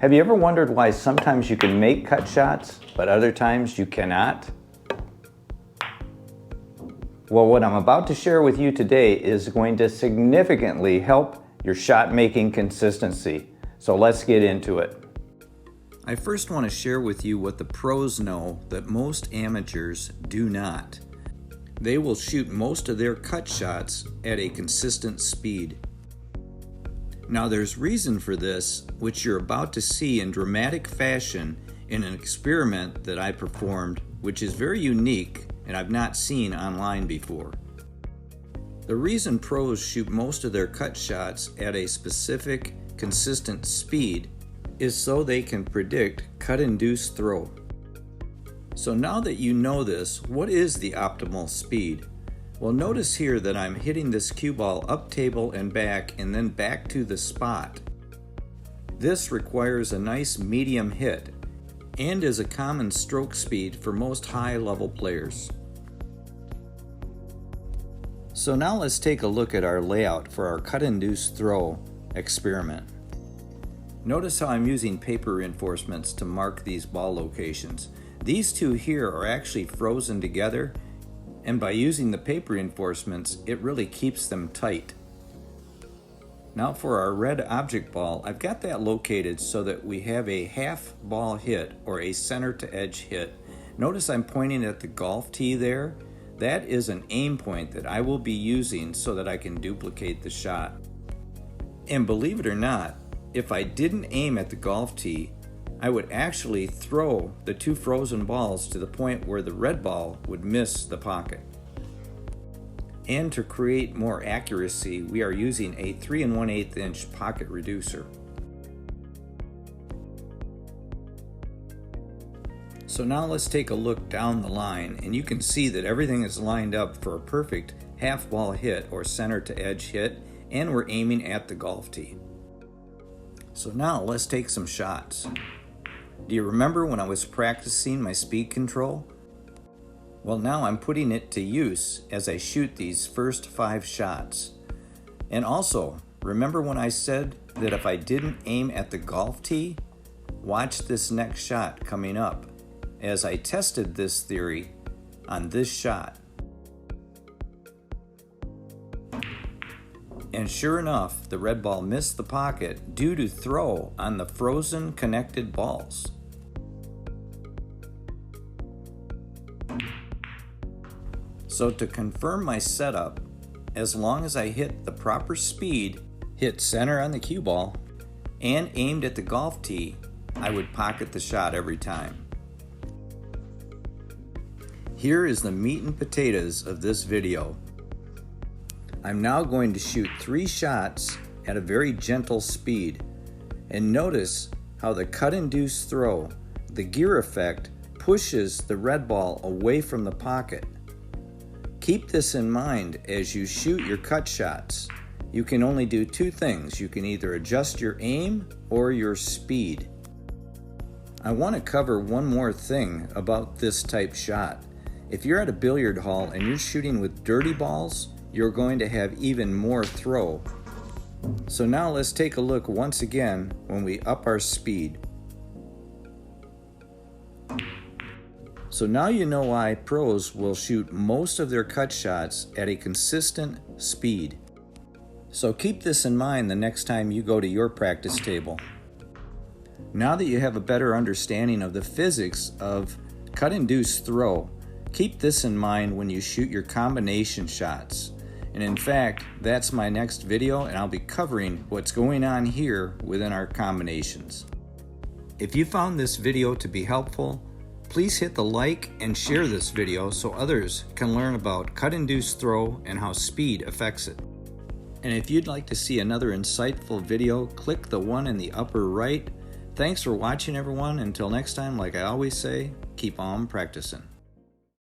Have you ever wondered why sometimes you can make cut shots, but other times you cannot? Well, what I'm about to share with you today is going to significantly help your shot making consistency. So let's get into it. I first want to share with you what the pros know that most amateurs do not. They will shoot most of their cut shots at a consistent speed. Now there's reason for this, which you're about to see in dramatic fashion in an experiment that I performed, which is very unique and I've not seen online before. The reason pros shoot most of their cut shots at a specific, consistent speed is so they can predict cut-induced throw. So now that you know this, what is the optimal speed? Well, notice here that I'm hitting this cue ball up table and back and then back to the spot. This requires a nice medium hit and is a common stroke speed for most high-level players. So now let's take a look at our layout for our cut-induced throw experiment. Notice how I'm using paper reinforcements to mark these ball locations. These two here are actually frozen together, and by using the paper reinforcements, it really keeps them tight. Now for our red object ball, I've got that located so that we have a half ball hit or a center to edge hit. Notice I'm pointing at the golf tee there. That is an aim point that I will be using so that I can duplicate the shot. And believe it or not, if I didn't aim at the golf tee, I would actually throw the two frozen balls to the point where the red ball would miss the pocket. And to create more accuracy, we are using a 3 1/8 inch pocket reducer. So now let's take a look down the line, and you can see that everything is lined up for a perfect half ball hit or center to edge hit, and we're aiming at the golf tee. So now let's take some shots. Do you remember when I was practicing my speed control? Well, now I'm putting it to use as I shoot these first 5 shots. And also, remember when I said that if I didn't aim at the golf tee? Watch this next shot coming up as I tested this theory on this shot. And sure enough, the red ball missed the pocket due to throw on the frozen connected balls. So to confirm my setup, as long as I hit the proper speed, hit center on the cue ball, and aimed at the golf tee, I would pocket the shot every time. Here is the meat and potatoes of this video. I'm now going to shoot 3 shots at a very gentle speed. And notice how the cut-induced throw, the gear effect, pushes the red ball away from the pocket. Keep this in mind as you shoot your cut shots. You can only do 2 things. You can either adjust your aim or your speed. I want to cover one more thing about this type shot. If you're at a billiard hall and you're shooting with dirty balls, you're going to have even more throw. So now let's take a look once again when we up our speed. So now you know why pros will shoot most of their cut shots at a consistent speed. So keep this in mind the next time you go to your practice table. Now that you have a better understanding of the physics of cut-induced throw, keep this in mind when you shoot your combination shots. And in fact, that's my next video, and I'll be covering what's going on here within our combinations. If you found this video to be helpful, please hit the like and share this video so others can learn about cut-induced throw and how speed affects it. And if you'd like to see another insightful video, click the one in the upper right. Thanks for watching, everyone. Until next time, like I always say, keep on practicing.